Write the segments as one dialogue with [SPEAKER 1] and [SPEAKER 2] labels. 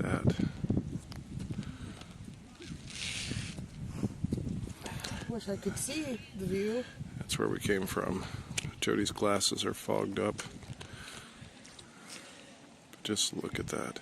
[SPEAKER 1] that.
[SPEAKER 2] Wish I could see the view.
[SPEAKER 1] That's where we came from. Jody's glasses are fogged up. But just look at that.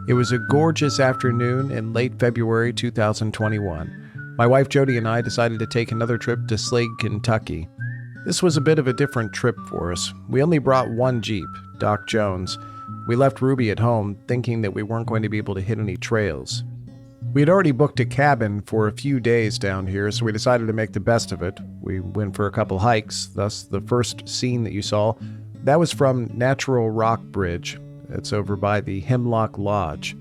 [SPEAKER 3] It was a gorgeous afternoon in late February 2021. My wife Jody and I decided to take another trip to Slade, Kentucky. This was a bit of a different trip for us. We only brought one Jeep, Doc Jones. We left Ruby at home, thinking that we weren't going to be able to hit any trails. We had already booked a cabin for a few days down here, so we decided to make the best of it. We went for a couple hikes, thus the first scene that you saw, that was from Natural Rock Bridge. It's over by the Hemlock Lodge.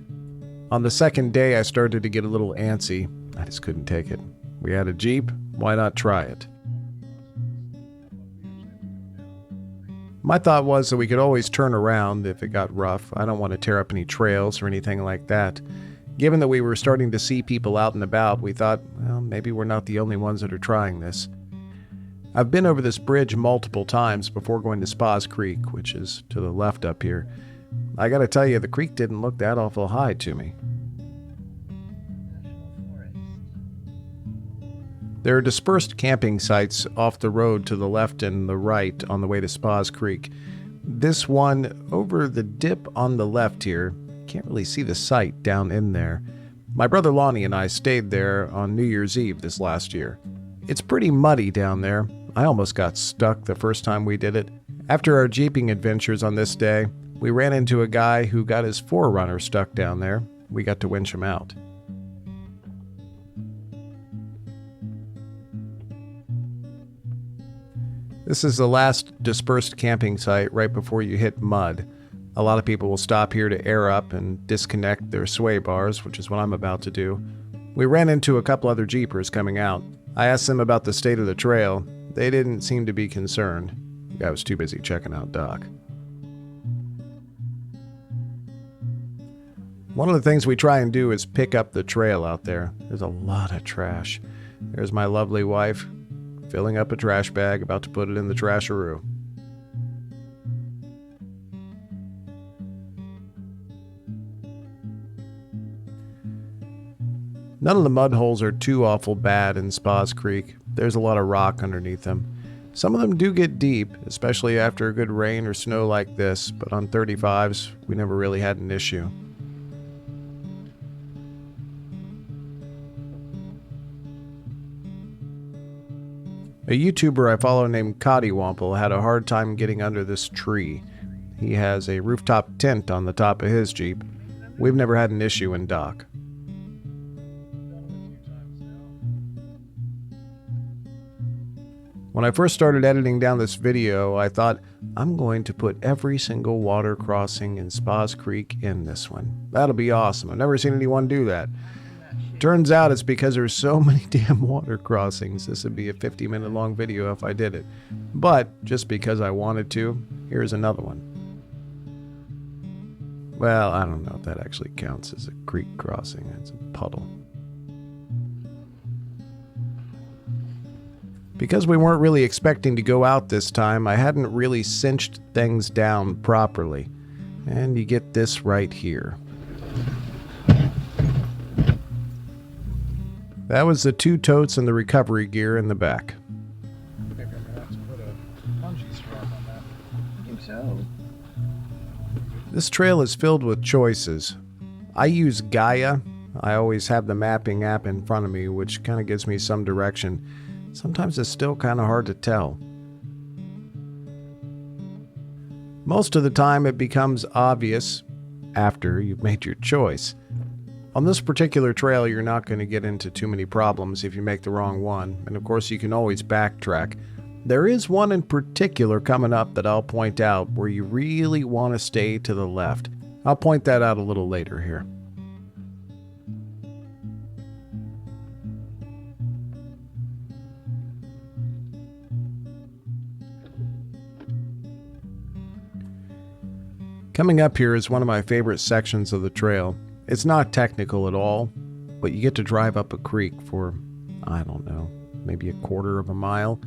[SPEAKER 3] On the second day, I started to get a little antsy. I just couldn't take it. We had a Jeep, why not try it? My thought was that we could always turn around if it got rough. I don't want to tear up any trails or anything like that. Given that we were starting to see people out and about, we thought, well, maybe we're not the only ones that are trying this. I've been over this bridge multiple times before going to Spas Creek, which is to the left up here. I gotta tell you, the creek didn't look that awful high to me. There are dispersed camping sites off the road to the left and the right on the way to Spas Creek. This one over the dip on the left here, can't really see the site down in there. My brother Lonnie and I stayed there on New Year's Eve this last year. It's pretty muddy down there. I almost got stuck the first time we did it. After our jeeping adventures on this day, we ran into a guy who got his 4Runner stuck down there. We got to winch him out. This is the last dispersed camping site right before you hit mud. A lot of people will stop here to air up and disconnect their sway bars, which is what I'm about to do. We ran into a couple other jeepers coming out. I asked them about the state of the trail. They didn't seem to be concerned. The guy was too busy checking out Doc. One of the things we try and do is pick up the trail out there. There's a lot of trash. There's my lovely wife filling up a trash bag, about to put it in the trasharoo. None of the mud holes are too awful bad in Spas Creek. There's a lot of rock underneath them. Some of them do get deep, especially after a good rain or snow like this, but on 35s, we never really had an issue. A YouTuber I follow named Kat20210227 had a hard time getting under this tree. He has a rooftop tent on the top of his Jeep. We've never had an issue in Doc. When I first started editing down this video, I thought, I'm going to put every single water crossing in Spas Creek in this one. That'll be awesome. I've never seen anyone do that. Turns out it's because there's so many damn water crossings. This would be a 50-minute long video if I did it. But just because I wanted to, here's another one. Well, I don't know if that actually counts as a creek crossing. It's a puddle. Because we weren't really expecting to go out this time, I hadn't really cinched things down properly. And you get this right here. That was the two totes and the recovery gear in the back.
[SPEAKER 4] Maybe I'm going to have to put a bungee strap on that. I think so.
[SPEAKER 3] This trail is filled with choices. I use Gaia. I always have the mapping app in front of me, which kind of gives me some direction. Sometimes it's still kind of hard to tell. Most of the time it becomes obvious after you've made your choice. On this particular trail, you're not going to get into too many problems if you make the wrong one, and of course you can always backtrack. There is one in particular coming up that I'll point out where you really want to stay to the left. I'll point that out a little later here. Coming up here is one of my favorite sections of the trail. It's not technical at all, but you get to drive up a creek for, I don't know, maybe a quarter of a mile,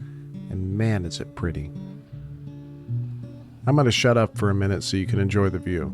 [SPEAKER 3] and man, is it pretty. I'm going to shut up for a minute so you can enjoy the view.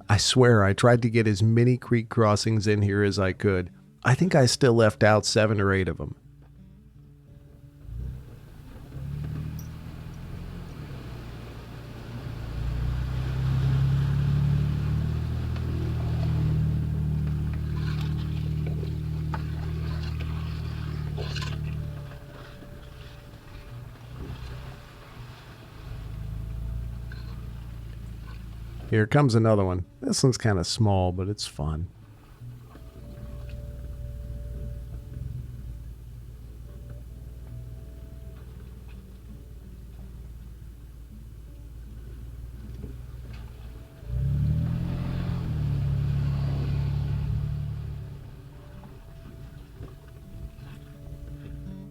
[SPEAKER 3] I swear I tried to get as many creek crossings in here as I could. I think I still left out 7 or 8 of them. Here comes another one. This one's kind of small, but it's fun.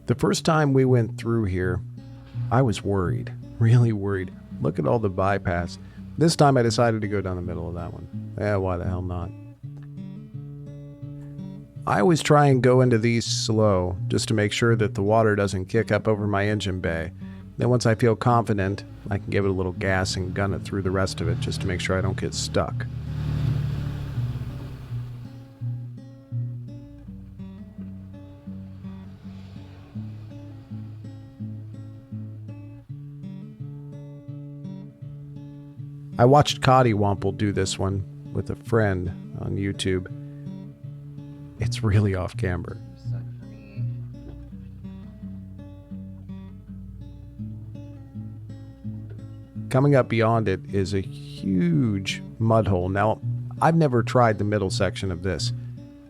[SPEAKER 3] The first time we went through here, I was worried, really worried. Look at all the bypass. This time I decided to go down the middle of that one. Why the hell not? I always try and go into these slow, just to make sure that the water doesn't kick up over my engine bay. Then once I feel confident, I can give it a little gas and gun it through the rest of it, just to make sure I don't get stuck. I watched Kat20210227 do this one with a friend on YouTube. It's really off camber. Coming up beyond it is a huge mud hole. Now, I've never tried the middle section of this.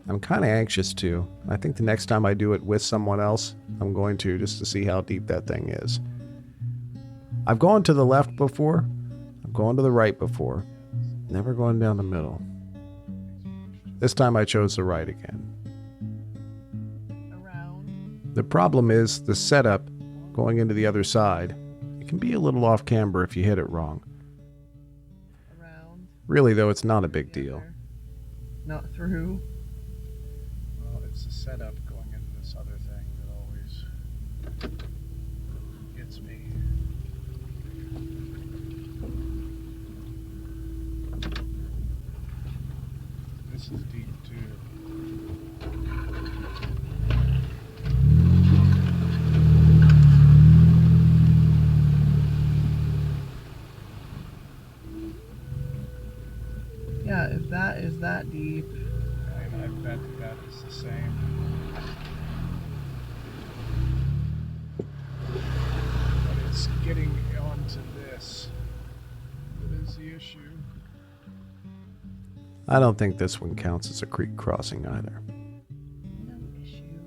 [SPEAKER 3] I'm kind of anxious to. I think the next time I do it with someone else, I'm going to, just to see how deep that thing is. I've gone to the left before. Going to the right before, never going down the middle. This time I chose the right again.
[SPEAKER 2] Around.
[SPEAKER 3] The problem is the setup going into the other side. It can be a little off camber if you hit it wrong.
[SPEAKER 2] Around.
[SPEAKER 3] Really though, it's not a big deal.
[SPEAKER 2] Not through.
[SPEAKER 4] Well, it's the setup going into this other thing that always gets me. This is deep too.
[SPEAKER 2] Yeah, if that is that deep.
[SPEAKER 4] I bet that is the same. But it's getting onto this. That is the issue.
[SPEAKER 3] I don't think this one counts as a creek crossing either.
[SPEAKER 2] No issue.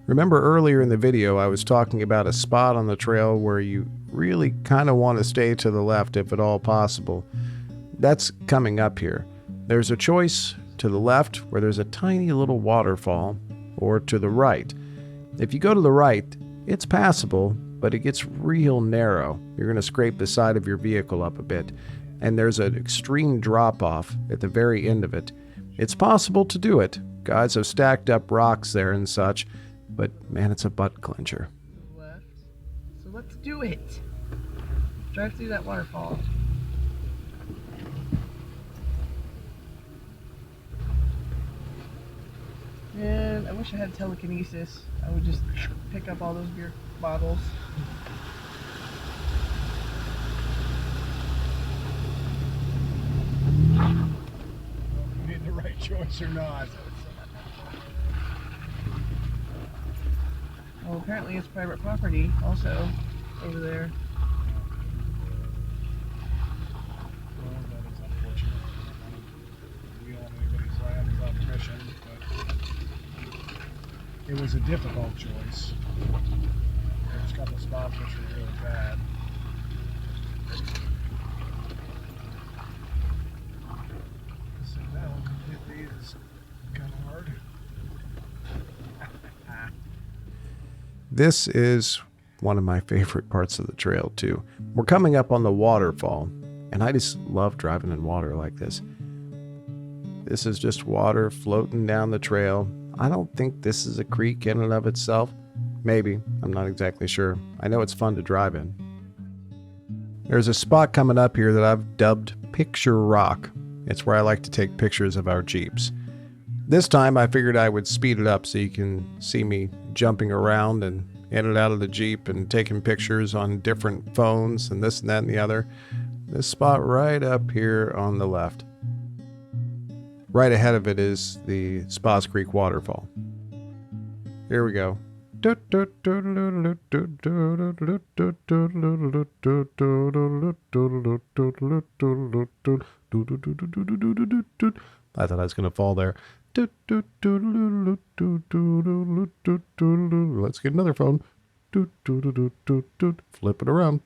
[SPEAKER 3] Remember earlier in the video I was talking about a spot on the trail where you really kind of want to stay to the left if at all possible. That's coming up here. There's a choice to the left where there's a tiny little waterfall, or to the right. If you go to the right, it's passable, but it gets real narrow. You're going to scrape the side of your vehicle up a bit. and there's an extreme drop-off at the very end of it. It's possible to do it. Guys have stacked up rocks there and such, but man, it's a butt clencher.
[SPEAKER 2] Left. So let's do it. Drive through that waterfall. And I wish I had telekinesis. I would just pick up all those beer bottles.
[SPEAKER 4] You made the right choice or not.
[SPEAKER 2] Well, apparently it's private property also over there.
[SPEAKER 4] Well, that is unfortunate. We own anybody's land without permission, but it was a difficult choice. There's a couple spots which were really bad. Sitting down completely is kind of hard.
[SPEAKER 3] This is one of my favorite parts of the trail, too. We're coming up on the waterfall, and I just love driving in water like this. This is just water floating down the trail. I don't think this is a creek in and of itself. Maybe. I'm not exactly sure. I know it's fun to drive in. There's a spot coming up here that I've dubbed Picture Rock. It's where I like to take pictures of our Jeeps. This time I figured I would speed it up so you can see me jumping around and in and out of the Jeep and taking pictures on different phones and this and that and the other. This spot right up here on the left. Right ahead of it is the Spas Creek waterfall. Here we go. I thought I was going to fall there. Let's get another phone. Flip it around.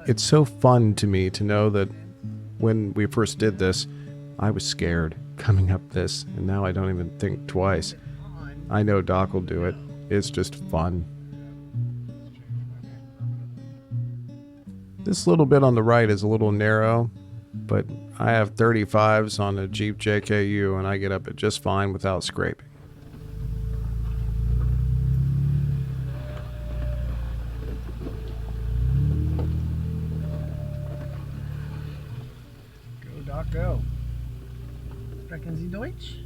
[SPEAKER 3] It's so fun to me to know that when we first did this, I was scared coming up this, and now I don't even think twice. I know Doc will do it. It's just fun. This little bit on the right is a little narrow, but I have 35s on a Jeep JKU, and I get up it just fine without scraping.
[SPEAKER 4] Go.
[SPEAKER 2] Sprechen Sie Deutsch?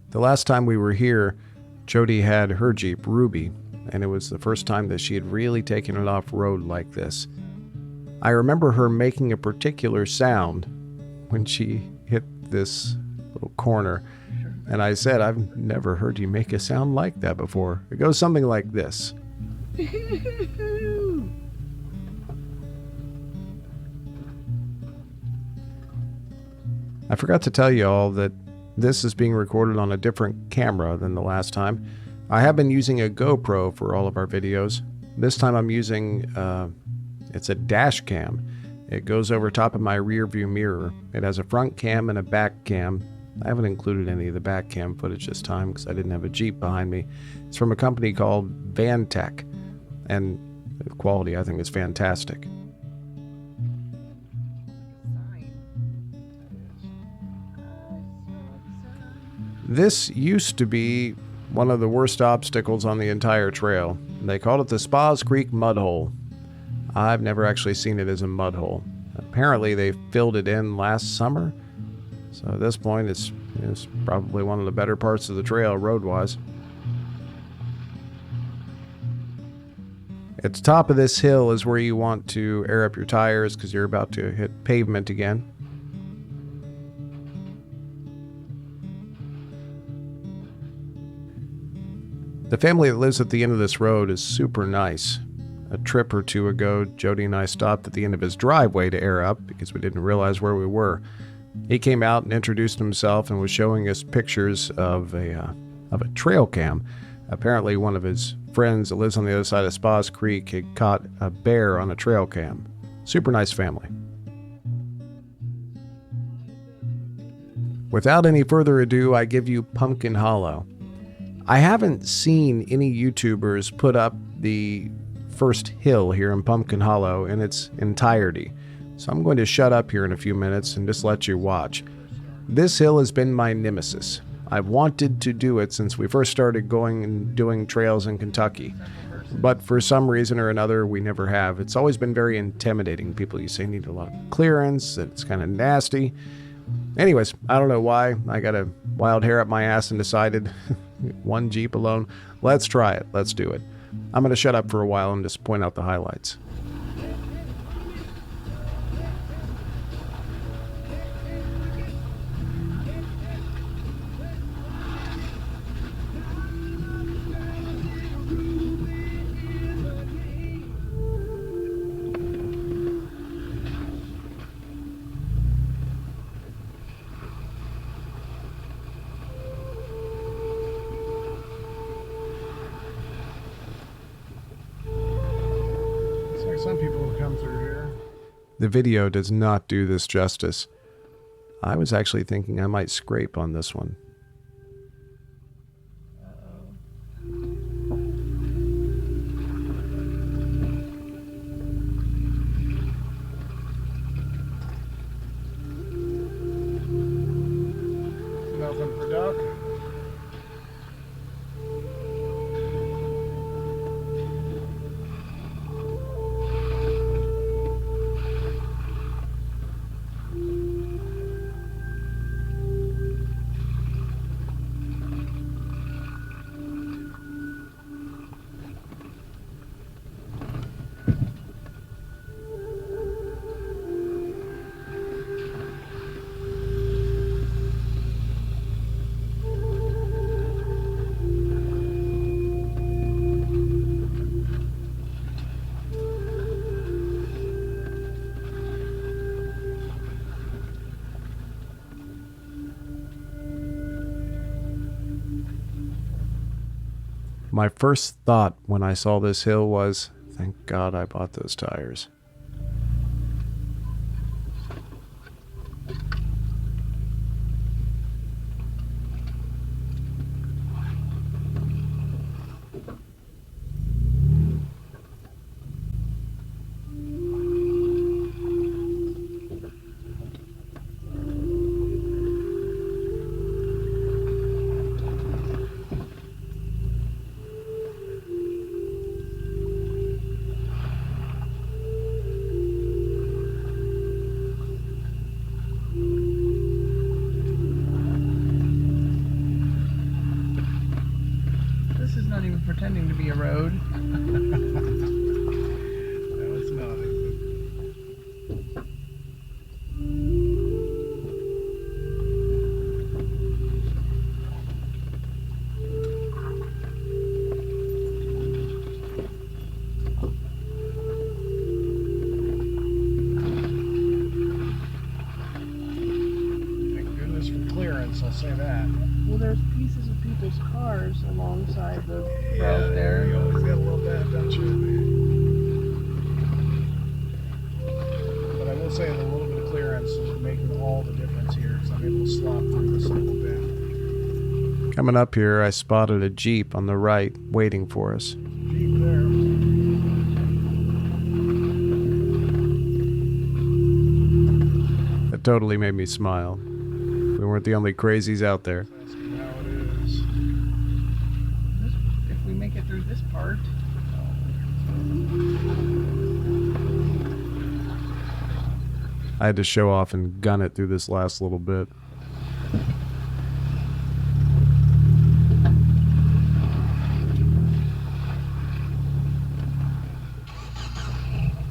[SPEAKER 3] The last time we were here, Jody had her Jeep, Ruby, and it was the first time that she had really taken it off-road like this. I remember her making a particular sound when she hit this little corner, and I said, I've never heard you make a sound like that before. It goes something like this. I forgot to tell you all that this is being recorded on a different camera than the last time. I have been using a GoPro for all of our videos. This time I'm using, it's a dash cam. It goes over top of my rear view mirror. It has a front cam and a back cam. I haven't included any of the back cam footage this time because I didn't have a Jeep behind me. It's from a company called Vantech, and the quality I think is fantastic. This used to be one of the worst obstacles on the entire trail. They called it the Spas Creek Mud Hole. I've never actually seen it as a mud hole. Apparently they filled it in last summer, so at this point it's probably one of the better parts of the trail road-wise. At the top of this hill is where you want to air up your tires because you're about to hit pavement again. The family that lives at the end of this road is super nice. A trip or two ago, Jody and I stopped at the end of his driveway to air up because we didn't realize where we were. He came out and introduced himself and was showing us pictures of a trail cam. Apparently one of his friends that lives on the other side of Spas Creek had caught a bear on a trail cam. Super nice family. Without any further ado, I give you Pumpkin Hollow. I haven't seen any YouTubers put up the first hill here in Pumpkin Hollow in its entirety, so I'm going to shut up here in a few minutes and just let you watch. This hill has been my nemesis. I've wanted to do it since we first started going and doing trails in Kentucky, but for some reason or another, we never have. It's always been very intimidating. People you say need a lot of clearance, that it's kind of nasty. Anyways, I don't know why. I got a wild hair up my ass and decided, one Jeep alone, let's try it. Let's do it. I'm going to shut up for a while and just point out the highlights.
[SPEAKER 4] Some people have come through here.
[SPEAKER 3] The video does not do this justice. I was actually thinking I might scrape on this one.
[SPEAKER 4] Nothing for duck.
[SPEAKER 3] My first thought when I saw this hill was, thank God I bought those tires.
[SPEAKER 2] This is not even pretending to be a road.
[SPEAKER 4] No, it's not. Thank goodness for clearance, I'll say that.
[SPEAKER 2] Well, there's pieces of people's cars alongside the road there.
[SPEAKER 4] You always get a little bit, don't you? But I will say that a little bit of clearance is making all the difference here, because I'm able to slop through this a little bit.
[SPEAKER 3] Coming up here, I spotted a Jeep on the right waiting for us.
[SPEAKER 4] Jeep there.
[SPEAKER 3] That totally made me smile. We weren't the only crazies out there.
[SPEAKER 4] That's how it is.
[SPEAKER 2] If we make it through this part.
[SPEAKER 3] I had to show off and gun it through this last little bit.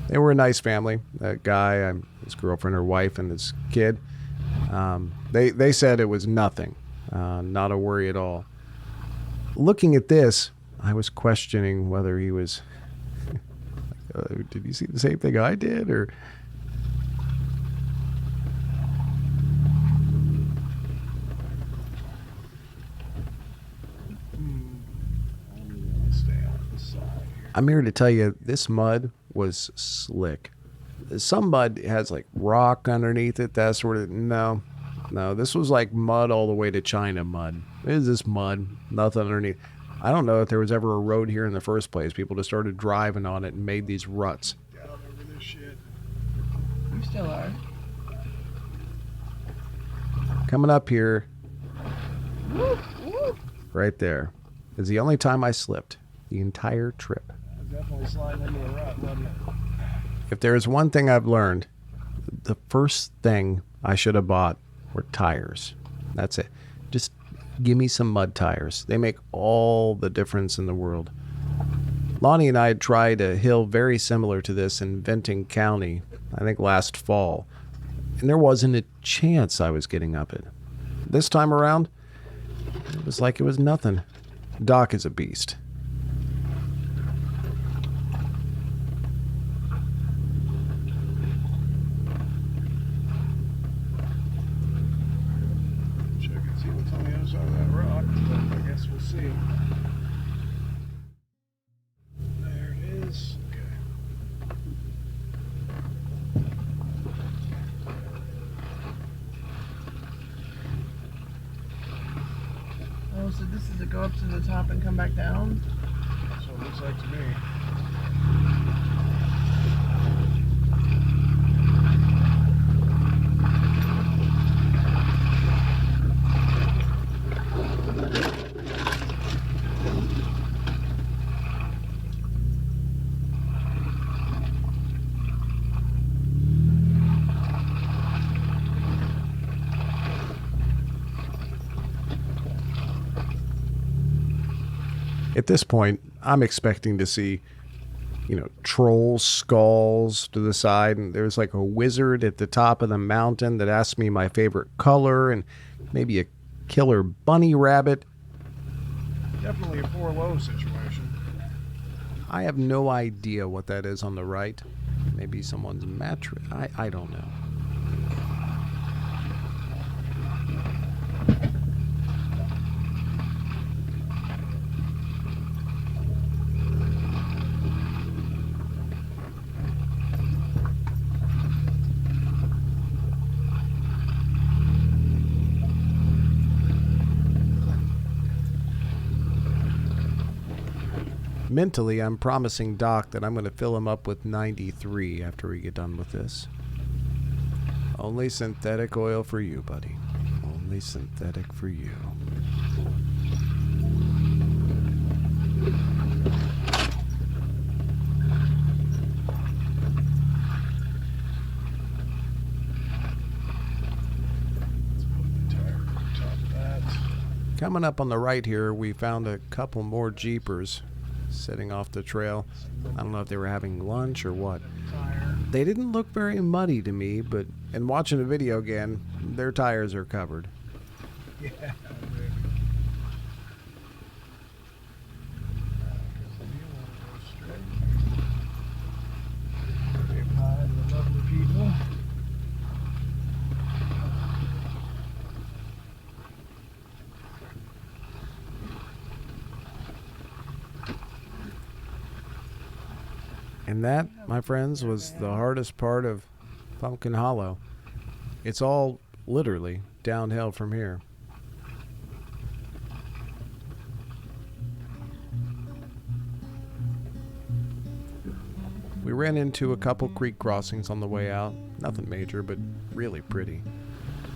[SPEAKER 3] They were a nice family. That guy, his girlfriend, her wife, and his kid. They said it was nothing. Not a worry at all. Looking at this, I was questioning whether he was... did you see the same thing I did? Or...
[SPEAKER 4] I'll stay off this
[SPEAKER 3] I'm here to tell you, this mud was slick. Some mud has like rock underneath it, that sort of. No, this was like mud all the way to China mud. It is this mud, nothing underneath. I don't know if there was ever a road here in the first place. People just started driving on it and made these ruts.
[SPEAKER 4] Down over this shit.
[SPEAKER 2] You still are.
[SPEAKER 3] Coming up here,
[SPEAKER 2] Woo, woo.
[SPEAKER 3] right there, is the only time I slipped the entire trip.
[SPEAKER 4] I was definitely sliding into a rut, wasn't it?
[SPEAKER 3] If there is one thing I've learned, the first thing I should have bought were tires. That's it. Just give me some mud tires. They make all the difference in the world. Lonnie and I had tried a hill very similar to this in Benton County, I think last fall, and there wasn't a chance I was getting up it. This time around, it was like it was nothing. Doc is a beast.
[SPEAKER 4] Check and see what's on the other side of that rock. But I guess we'll see. There it is. Okay.
[SPEAKER 2] Oh, so this is to go up to the top and come back down?
[SPEAKER 4] That's what it looks like to me.
[SPEAKER 3] At this point, I'm expecting to see, troll skulls to the side, and there's like a wizard at the top of the mountain that asked me my favorite color, and maybe a killer bunny rabbit.
[SPEAKER 4] Definitely a 4 low situation.
[SPEAKER 3] I have no idea what that is on the right. Maybe someone's mattress. I don't know. Mentally, I'm promising Doc that I'm going to fill him up with 93 after we get done with this. Only synthetic oil for you, buddy. Only synthetic for you.
[SPEAKER 4] Let's put the tire on top of that.
[SPEAKER 3] Coming up on the right here, we found a couple more Jeepers sitting off the trail. I don't know if they were having lunch or what.
[SPEAKER 4] Tire.
[SPEAKER 3] They didn't look very muddy to me, but in watching the video again, their tires are covered.
[SPEAKER 4] Yeah, baby. Say hi to the lovely people.
[SPEAKER 3] And that, my friends, was the hardest part of Pumpkin Hollow. It's all literally downhill from here. We ran into a couple creek crossings on the way out. Nothing major, but really pretty.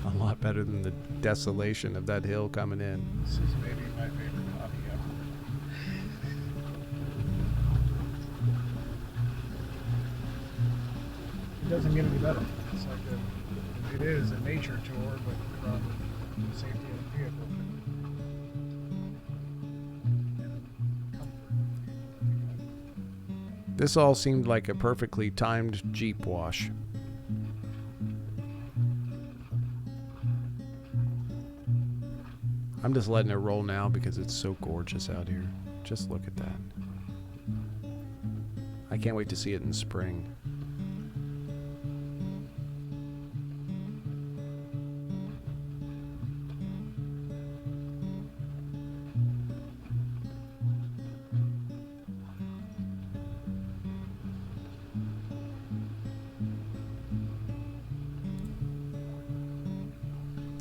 [SPEAKER 3] A lot better than the desolation of that hill coming in.
[SPEAKER 4] This is maybe my favorite hobby ever. It doesn't get any better. It's like it is a nature tour, but from the safety of the vehicle. And comfort.
[SPEAKER 3] This all seemed like a perfectly timed Jeep wash. I'm just letting it roll now because it's so gorgeous out here. Just look at that. I can't wait to see it in spring.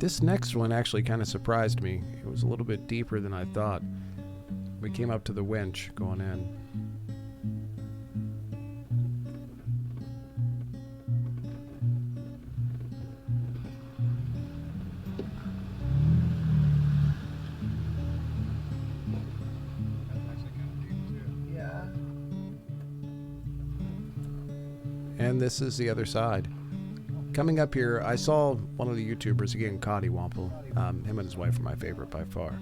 [SPEAKER 3] This next one actually kind of surprised me. It was a little bit deeper than I thought. We came up to the winch going in.
[SPEAKER 4] That's actually kind of deep too.
[SPEAKER 2] Yeah.
[SPEAKER 3] And this is the other side. Coming up here, I saw one of the YouTubers, again, KAT20210227. Him and his wife are my favorite by far.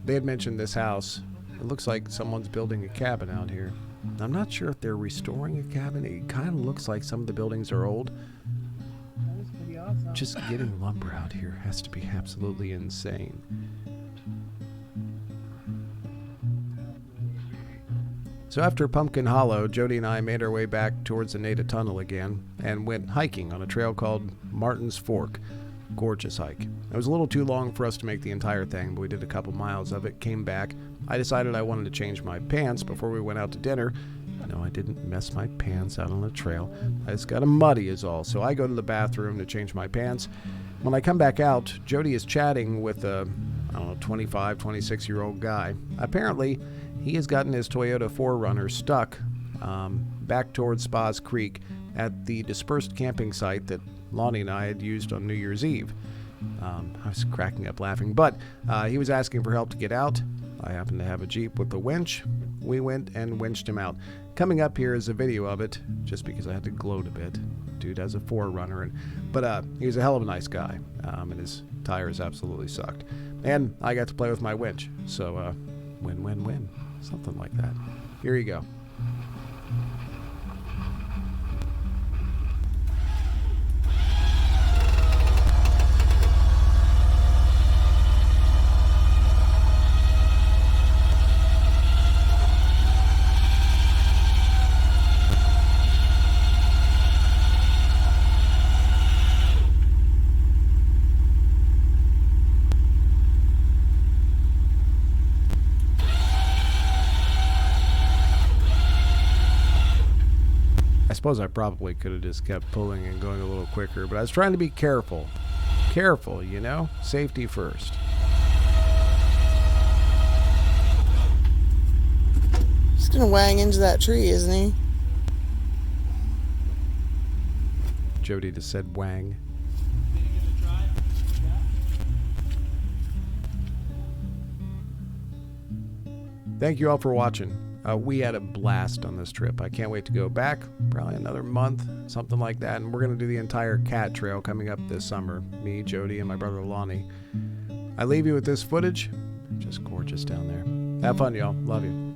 [SPEAKER 3] They had mentioned this house. It looks like someone's building a cabin out here. I'm not sure if they're restoring a cabin. It kind of looks like some of the buildings are old.
[SPEAKER 2] That was pretty awesome.
[SPEAKER 3] Just getting lumber out here has to be absolutely insane. So after Pumpkin Hollow, Jody and I made our way back towards the Nada Tunnel again and went hiking on a trail called Martin's Fork. Gorgeous hike. It was a little too long for us to make the entire thing, but we did a couple miles of it, came back. I decided I wanted to change my pants before we went out to dinner. No, I didn't mess my pants out on the trail. I just got them muddy is all. So I go to the bathroom to change my pants. When I come back out, Jody is chatting with a, 25, 26-year-old guy. Apparently, he has gotten his Toyota 4Runner stuck back towards Spas Creek at the dispersed camping site that Lonnie and I had used on New Year's Eve. I was cracking up laughing, but he was asking for help to get out. I happened to have a Jeep with the winch. We went and winched him out. Coming up here is a video of it, just because I had to gloat a bit. Dude has a 4Runner, but he was a hell of a nice guy, and his tires absolutely sucked. And I got to play with my winch, so win, win, win. Something like that. Here you go. I suppose I probably could have just kept pulling and going a little quicker, but I was trying to be careful. Careful, you know? Safety first.
[SPEAKER 5] He's gonna wang into that tree, isn't he?
[SPEAKER 3] Jody just said wang. Thank you all for watching. We had a blast on this trip. I can't wait to go back. Probably another month, something like that. And we're going to do the entire Cat Trail coming up this summer. Me, Jody, and my brother Lonnie. I leave you with this footage. Just gorgeous down there. Have fun, y'all. Love you.